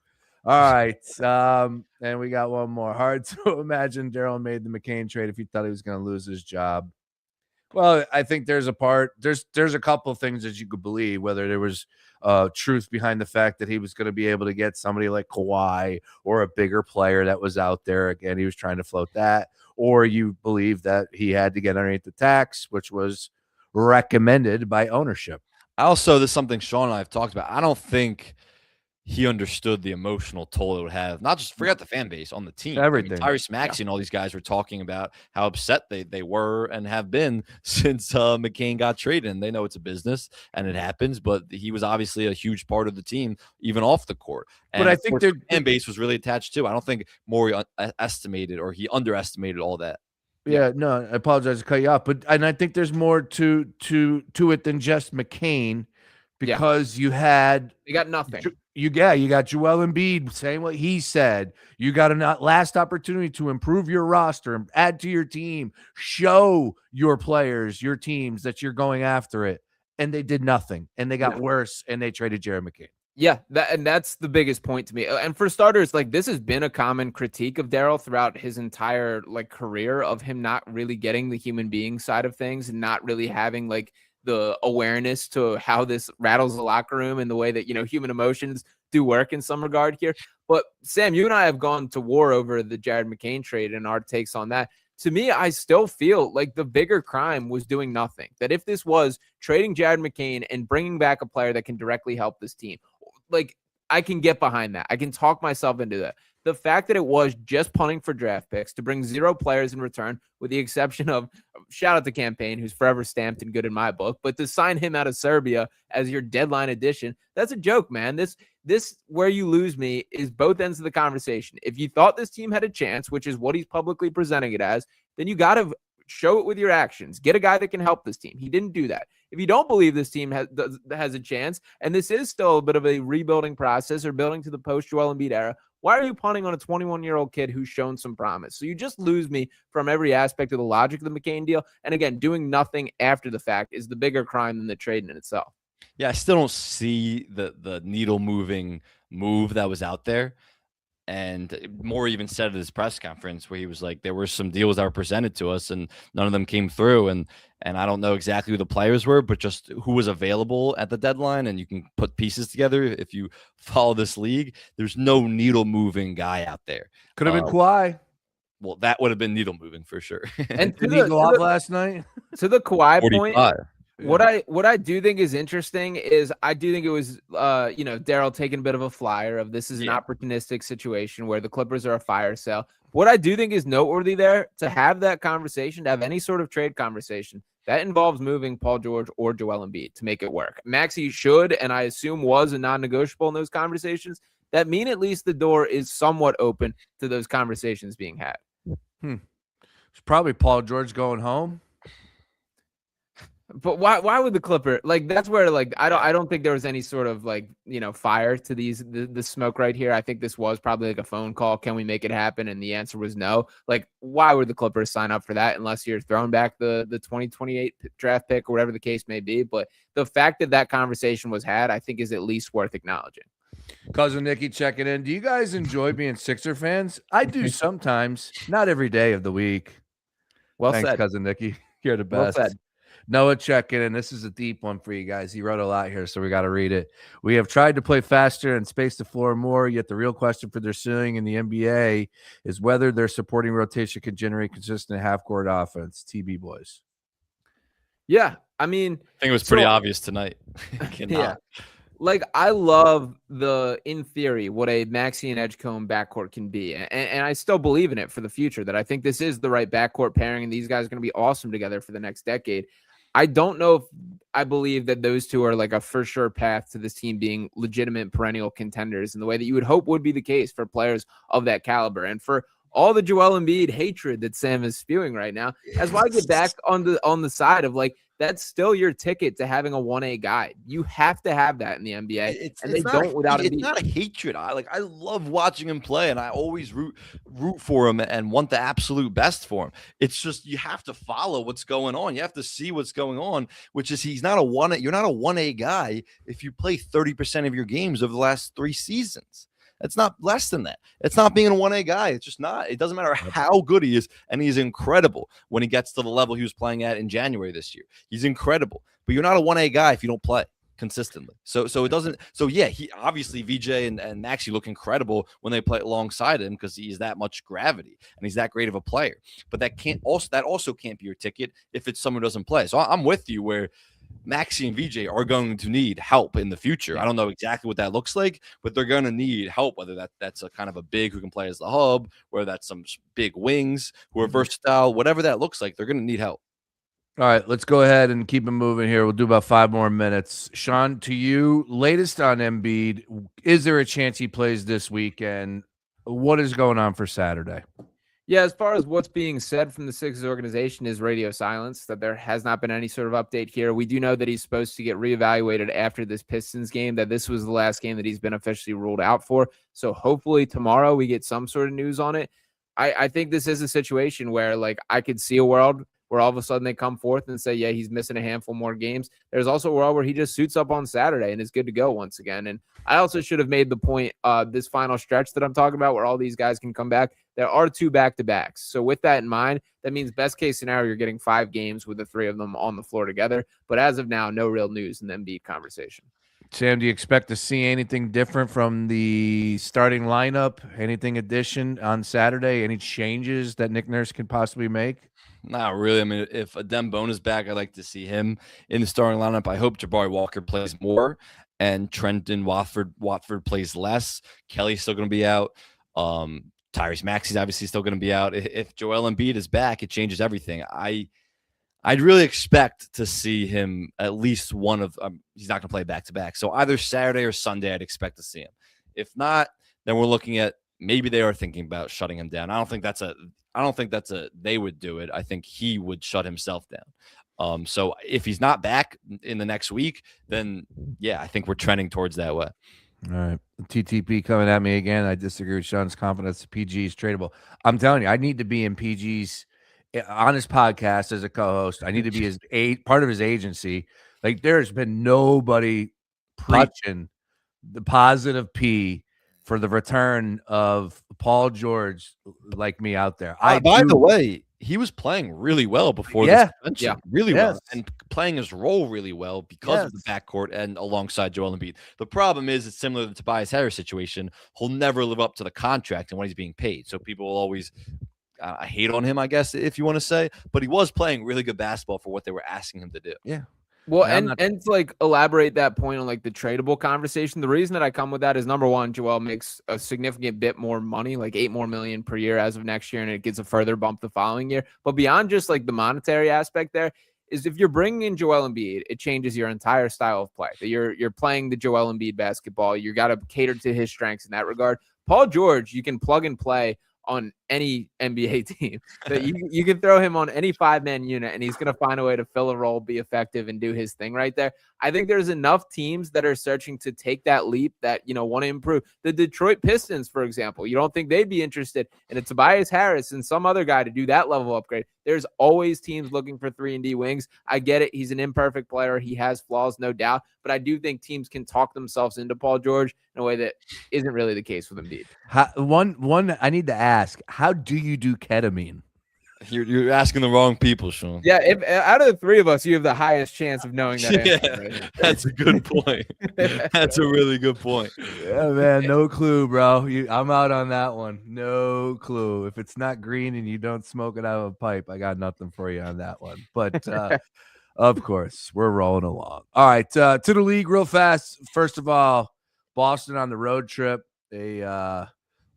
All right. And we got one more. Hard to imagine Daryl made the McCain trade if he thought he was going to lose his job. Well, I think there's a couple of things that you could believe, whether there was truth behind the fact that he was going to be able to get somebody like Kawhi or a bigger player that was out there. Again, he was trying to float that. Or you believe that he had to get underneath the tax, which was recommended by ownership. Also, this is something Sean and I have talked about. I don't think he understood the emotional toll it would have, not just forget the fan base, on the team. Everything. Tyrese Maxey and all these guys were talking about how upset they were and have been since McCain got traded. And they know it's a business and it happens, but he was obviously a huge part of the team, even off the court. And but I think their fan base was really attached too. I don't think Morey estimated or he underestimated all that. Yeah, no, I apologize to cut you off, and I think there's more to it than just McCain, because you got nothing. You got Joel Embiid saying what he said. You got a last opportunity to improve your roster and add to your team, show your players, your teams that you're going after it, and they did nothing, and they got worse, and they traded Jared McCain. Yeah, that's the biggest point to me. And for starters, like, this has been a common critique of Daryl throughout his entire career, of him not really getting the human being side of things and not really having the awareness to how this rattles the locker room and the way that, human emotions do work in some regard here. But Sam, you and I have gone to war over the Jared McCain trade and our takes on that. To me, I still feel like the bigger crime was doing nothing. That if this was trading Jared McCain and bringing back a player that can directly help this team, I can get behind that. I can talk myself into that. the fact that it was just punting for draft picks to bring 0 players in return, with the exception of shout out to Campaign, who's forever stamped and good in my book, but to sign him out of Serbia as your deadline addition, that's a joke, man. This where you lose me is both ends of the conversation. If you thought this team had a chance, which is what he's publicly presenting it as, then you got to show it with your actions. Get a guy that can help this team. He didn't do that. If you don't believe this team has a chance, and this is still a bit of a rebuilding process or building to the post-Joel Embiid era, why are you punting on a 21-year-old kid who's shown some promise? So you just lose me from every aspect of the logic of the McCain deal. And again, doing nothing after the fact is the bigger crime than the trade in itself. Yeah, I still don't see the needle moving move that was out there. And Moore even said at his press conference where he was like, there were some deals that were presented to us and none of them came through. And I don't know exactly who the players were, but just who was available at the deadline. And you can put pieces together if you follow this league. There's no needle moving guy out there. Could have been Kawhi. Well, that would have been needle moving for sure. And did he go off last night? To the Kawhi 45. point, what I do think is interesting is I do think it was Daryl taking a bit of a flyer of this is an opportunistic situation where the Clippers are a fire sale. What I do think is noteworthy there to have that conversation, to have any sort of trade conversation, that involves moving Paul George or Joel Embiid to make it work. Maxey should, and I assume was a non-negotiable in those conversations. That mean at least the door is somewhat open to those conversations being had. It's probably Paul George going home. But why would the Clipper, like, that's where, like, I don't think there was any sort of, like, fire to the smoke right here. I think this was probably like a phone call. Can we make it happen? And the answer was no. Like, why would the Clippers sign up for that unless you're throwing back the 2028 draft pick or whatever the case may be? But the fact that conversation was had, I think, is at least worth acknowledging. Cousin Nikki checking in. Do you guys enjoy being Sixer fans? I do sometimes, not every day of the week. Well Thanks, said. Cousin Nikki. You're the best. Well said. Noah checking in. This is a deep one for you guys. He wrote a lot here, so we got to read it. We have tried to play faster and space the floor more, yet the real question for their ceiling in the NBA is whether their supporting rotation can generate consistent half-court offense. TB boys. Yeah, I mean, I think it was pretty obvious tonight. Yeah. Like, I love in theory, what a Maxey and Edgecombe backcourt can be. And I still believe in it for the future, that I think this is the right backcourt pairing, and these guys are going to be awesome together for the next decade. I don't know if I believe that those two are like a for sure path to this team being legitimate perennial contenders in the way that you would hope would be the case for players of that caliber. And for all the Joel Embiid hatred that Sam is spewing right now, that's why I get back on the side of, like, that's still your ticket to having a 1A guy. You have to have that in the NBA, and they don't without Embiid. It's not a hatred. I love watching him play, and I always root for him and want the absolute best for him. It's just you have to follow what's going on. You have to see what's going on, which is you're not a 1A guy if you play 30% of your games over the last 3 seasons. It's not less than that. It's not being a 1A guy. It's just not. It doesn't matter how good he is, and he's incredible when he gets to the level he was playing at in January this year. He's incredible, but you're not a 1A guy if you don't play consistently. So it doesn't. So yeah, he obviously VJ and Maxey look incredible when they play alongside him because he's that much gravity and he's that great of a player. But that also can't be your ticket if it's someone who doesn't play. So I'm with you where Maxey and VJ are going to need help in the future. I don't know exactly what that looks like, but they're going to need help, whether that's a kind of a big who can play as the hub, whether that's some big wings who are versatile, whatever that looks like, they're going to need help. All right, let's go ahead and keep it moving here. We'll do about 5 more minutes. Sean, to you, latest on Embiid, is there a chance he plays this weekend? What is going on for Saturday? Yeah, as far as what's being said from the Sixers organization is radio silence, that there has not been any sort of update here. We do know that he's supposed to get reevaluated after this Pistons game, that this was the last game that he's been officially ruled out for. So hopefully tomorrow we get some sort of news on it. I think this is a situation where, like, I could see a world where all of a sudden they come forth and say, yeah, he's missing a handful more games. There's also a world where he just suits up on Saturday and is good to go once again. And I also should have made the point, this final stretch that I'm talking about where all these guys can come back, there are 2 back-to-backs. So with that in mind, that means best case scenario, you're getting 5 games with the 3 of them on the floor together. But as of now, no real news in the Embiid conversation. Sam, do you expect to see anything different from the starting lineup? Anything addition on Saturday? Any changes that Nick Nurse can possibly make? Not really. I mean, if Adem Bone is back, I'd like to see him in the starting lineup. I hope Jabari Walker plays more and Trenton Watford plays less. Kelly's still going to be out. Tyrese Maxey's obviously still going to be out. If Joel Embiid is back, it changes everything. I'd really expect to see him at least one of he's not going to play back-to-back. So either Saturday or Sunday, I'd expect to see him. If not, then we're looking at maybe they are thinking about shutting him down. I don't think that's a they would do it. I think he would shut himself down. So if he's not back in the next week, then yeah, I think we're trending towards that way. All right. TTP coming at me again. I disagree with Sean's confidence. PG is tradable. I'm telling you, I need to be in PG's on his podcast as a co-host. I need to be his part of his agency. Like there's been nobody preaching the positive P for the return of Paul George like me out there. By the way, he was playing really well before this suspension. Really well, and playing his role really well because of the backcourt and alongside Joel Embiid. The problem is it's similar to the Tobias Harris situation. He'll never live up to the contract and what he's being paid. So people will always hate on him, I guess, if you want to say. But he was playing really good basketball for what they were asking him to do. Yeah. Well, and to like elaborate that point on like the tradable conversation, the reason that I come with that is number one, Joel makes a significant bit more money, like $8 more million per year as of next year, and it gets a further bump the following year. But beyond just like the monetary aspect, there is if you're bringing in Joel Embiid, it changes your entire style of play. That you're playing the Joel Embiid basketball. You got to cater to his strengths in that regard. Paul George, you can plug and play on any NBA team. That you can throw him on any 5-man unit and he's going to find a way to fill a role, be effective, and do his thing right there. I think there's enough teams that are searching to take that leap that, want to improve. The Detroit Pistons, for example, you don't think they'd be interested in a Tobias Harris and some other guy to do that level upgrade. There's always teams looking for 3-and-D wings. I get it. He's an imperfect player. He has flaws, no doubt. But I do think teams can talk themselves into Paul George in a way that isn't really the case with Embiid. One I need to ask, how do you do ketamine? You're asking the wrong people, Sean. Yeah, if out of the three of us, you have the highest chance of knowing that answer. Right? That's a good point. That's a really good point. Yeah, man, no clue, bro. I'm out on that one. No clue. If it's not green and you don't smoke it out of a pipe, I got nothing for you on that one. But of course, we're rolling along. All right, to the league real fast. First of all, Boston on the road trip. They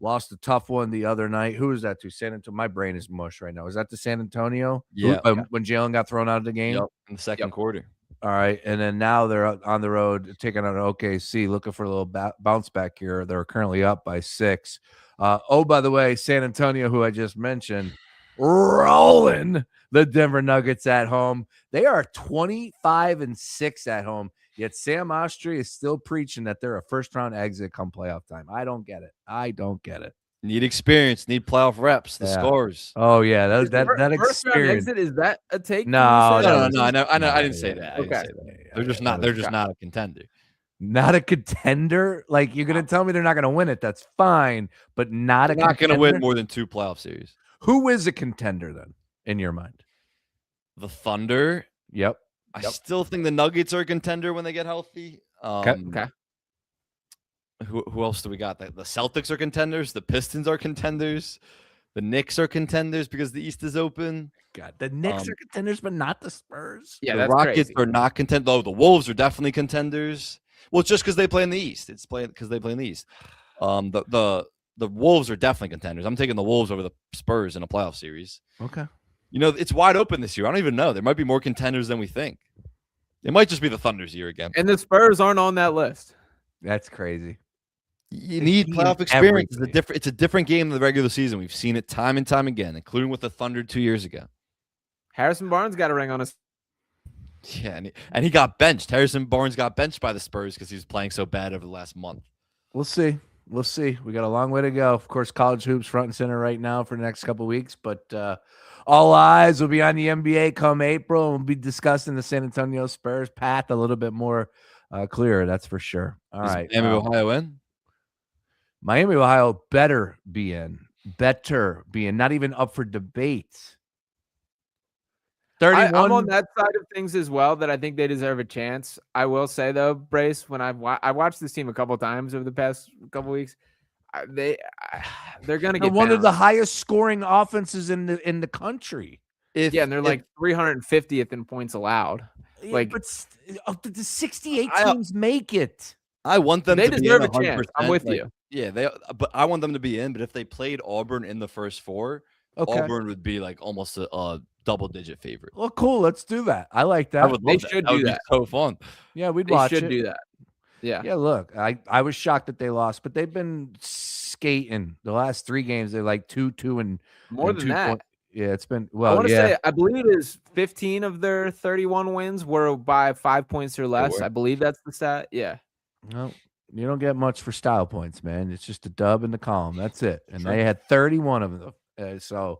lost a tough one the other night. Who was that to? San Antonio. My brain is mush right now. Is that to San Antonio? Yeah. When Jalen got thrown out of the game? Yep, in the second quarter. All right. And then now they're on the road taking on OKC, looking for a little bounce back here. They're currently up by 6. By the way, San Antonio, who I just mentioned, rolling the Denver Nuggets at home. They are 25-6 at home. Yet Sam Ostry is still preaching that they're a first-round exit come playoff time. I don't get it. Need experience. Need playoff reps. The scores. Oh yeah, that first experience. Round exit, is that a take? No. I didn't say that. Okay. They're just not. They're just not a contender. Not a contender. Like you're gonna tell me they're not gonna win it? That's fine, but not a. Not gonna win more than 2 playoff series. Who is a contender then, in your mind? The Thunder. Yep. I still think the Nuggets are a contender when they get healthy. Okay. Who else do we got? The Celtics are contenders. The Pistons are contenders. The Knicks are contenders because the East is open. God, the Knicks are contenders, but not the Spurs. Yeah, the Rockets are not contenders. Oh, the Wolves are definitely contenders. Well, it's just because they play in the East. It's because they play in the East. The Wolves are definitely contenders. I'm taking the Wolves over the Spurs in a playoff series. Okay. It's wide open this year. I don't even know. There might be more contenders than we think. It might just be the Thunder's year again. And the Spurs aren't on that list. That's crazy. You need playoff experience. It's a different game than the regular season. We've seen it time and time again, including with the Thunder 2 years ago. Harrison Barnes got a ring on his. Yeah, and he got benched. Harrison Barnes got benched by the Spurs because he was playing so bad over the last month. We'll see. We got a long way to go. Of course, college hoops front and center right now for the next couple of weeks, but all eyes will be on the NBA come April. We'll be discussing the San Antonio Spurs path a little bit more clearer. That's for sure. All right. Miami, Ohio in? Miami, Ohio better be in. Not even up for debate. 31. I'm on that side of things as well, that I think they deserve a chance. I will say, though, Brace, when I watched this team a couple times over the past couple weeks, they're going to get one of the highest scoring offenses in the country. And they're like 350th in points allowed. But the 68 teams make it. I want them They to be in deserve a 100%. chance. I'm with you. Yeah, but I want them to be in. But if they played Auburn in the first 4, Okay. Auburn would be like almost a double-digit favorite. Well, cool. Let's do that. I like I that. would They love that. should That would do be that. so fun. Yeah, we'd They watch should it. do that. Yeah. Yeah, look, I was shocked that they lost, but they've been skating the last 3 games. They're like 2-2 and More than 2 that. point. Yeah, it's been I well, want to yeah. say, I believe it is 15 of their 31 wins were by 5 points or less. were. I believe that's the stat. Yeah. No, you don't get much for style points, man. It's just a dub in the column. That's it. And Sure. they had 31 of them. So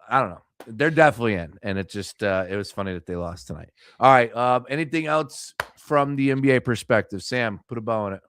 I don't know. They're definitely in, and it just it was funny that they lost tonight. All right. Anything else from the NBA perspective? Sam, put a bow on it.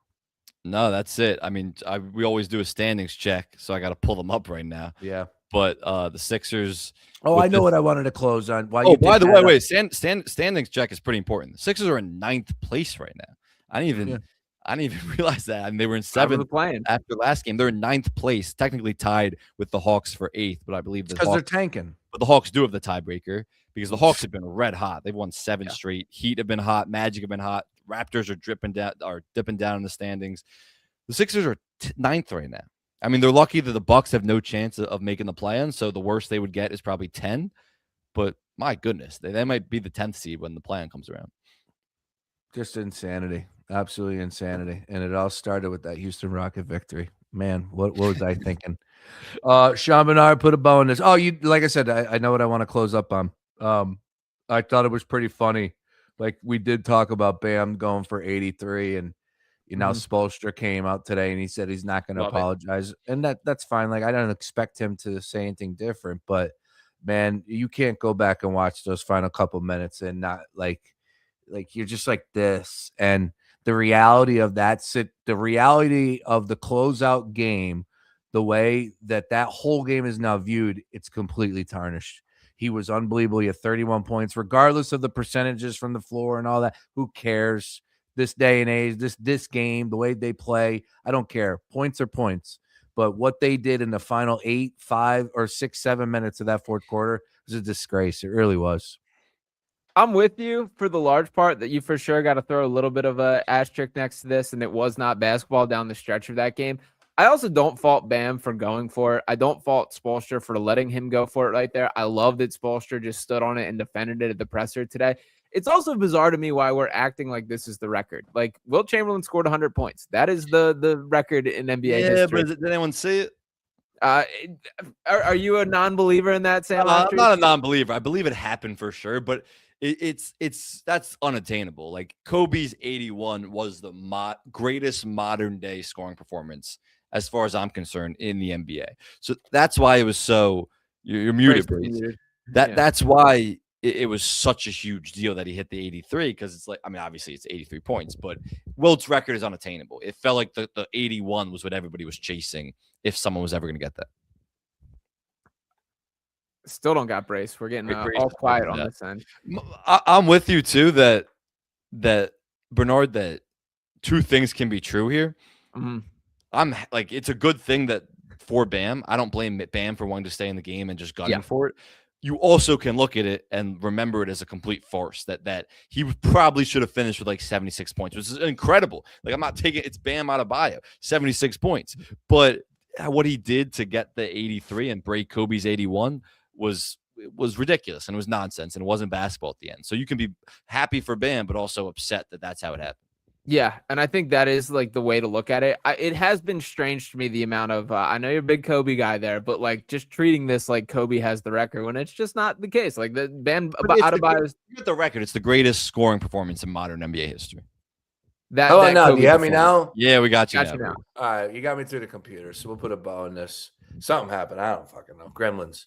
No, that's it. I mean, we always do a standings check, so I got to pull them up right now. Yeah. But the Sixers. Oh, I know what I wanted to close on. Why? Oh, by the way, wait. Standings check is pretty important. The Sixers are in 9th place right now. I didn't even realize that. I mean, they were in 7th after last game. They're in 9th place, technically tied with the Hawks for 8th, but I believe because they're tanking. But the Hawks do have the tiebreaker because the Hawks have been red hot. They've won 7 straight. Heat have been hot. Magic have been hot. Raptors are dipping down in the standings. The Sixers are 9th right now. I mean, they're lucky that the Bucks have no chance of making the play-in, so the worst they would get is probably 10. But my goodness, they might be the 10th seed when the play-in comes around. Just insanity, absolutely insanity, and it all started with that Houston Rocket victory. Man, what was I thinking? Sean Bernard, put a bow on this. Oh, you like I said, I know what I want to close up on. I thought it was pretty funny. Like we did talk about Bam going for 83, and Spoelstra came out today and he said he's not going to apologize, and that's fine. Like I don't expect him to say anything different, but man, you can't go back and watch those final couple minutes and not like you're just like this. And the reality of the reality of the closeout game, the way that whole game is now viewed, it's completely tarnished. He was unbelievable. He had 31 points, regardless of the percentages from the floor and all that. Who cares? This day and age, this game, the way they play, I don't care. Points are points. But what they did in the final 8, 5, or 6, 7 minutes of that fourth quarter was a disgrace. It really was. I'm with you for the large part that you for sure got to throw a little bit of a asterisk next to this, and it was not basketball down the stretch of that game. I also don't fault Bam for going for it. I don't fault Spoelstra for letting him go for it right there. I love that Spoelstra just stood on it and defended it at the presser today. It's also bizarre to me why we're acting like this is the record. Like Wilt Chamberlain scored 100 points. That is the record in NBA history. But did anyone see it? Are you a non-believer in that, Sam? I'm not a non-believer. I believe it happened for sure, but that's unattainable. Like Kobe's 81 was the greatest modern day scoring performance as far as I'm concerned in the NBA. So that's why it was so you're muted, Breeze. That's why it was such a huge deal that he hit the 83, because it's like, I mean, obviously it's 83 points, but Wilt's record is unattainable. It felt like the 81 was what everybody was chasing if someone was ever going to get that. Still don't got Brace. We're getting all quiet on this end. I'm with you too that Bernard, that 2 things can be true here. Mm-hmm. I'm like, it's a good thing that for Bam, I don't blame Bam for wanting to stay in the game and just gunning for it. You also can look at it and remember it as a complete farce that he probably should have finished with like 76 points, which is incredible. Like I'm not taking it's Bam out of bio, 76 points, but what he did to get the 83 and break Kobe's 81 was ridiculous, and it was nonsense, and it wasn't basketball at the end. So you can be happy for Bam, but also upset that that's how it happened. Yeah, and I think that is like the way to look at it. It has been strange to me the amount of I know you're a big Kobe guy there, but like just treating this like Kobe has the record when it's just not the case. Like the Bam Adebayo, you get the record. It's the greatest scoring performance in modern NBA history. No, do you have me now? Yeah, we got you now. All right, you got me through the computer, so we'll put a bow on this. Something happened. I don't fucking know. Gremlins.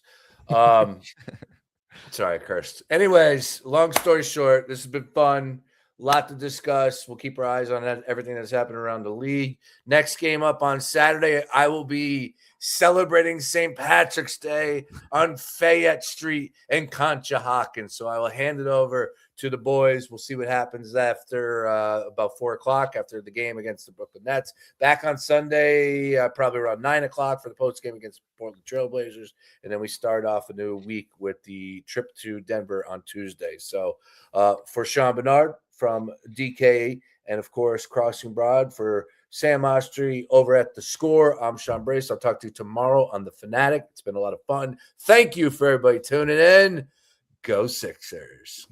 Sorry, I cursed. Anyways, long story short, this has been fun. A lot to discuss. We'll keep our eyes on everything that's happening around the league. Next game up on Saturday, I will be celebrating St. Patrick's Day on Fayette Street in Conshohocken. So I will hand it over to the boys. We'll see what happens after about 4 o'clock after the game against the Brooklyn Nets. Back on Sunday, probably around 9 o'clock for the post game against Portland Trailblazers. And then we start off a new week with the trip to Denver on Tuesday. So for Sean Bernard, from DK and, of course, Crossing Broad for Sam Ostry over at The Score. I'm Sean Brace. I'll talk to you tomorrow on The Fanatic. It's been a lot of fun. Thank you for everybody tuning in. Go Sixers.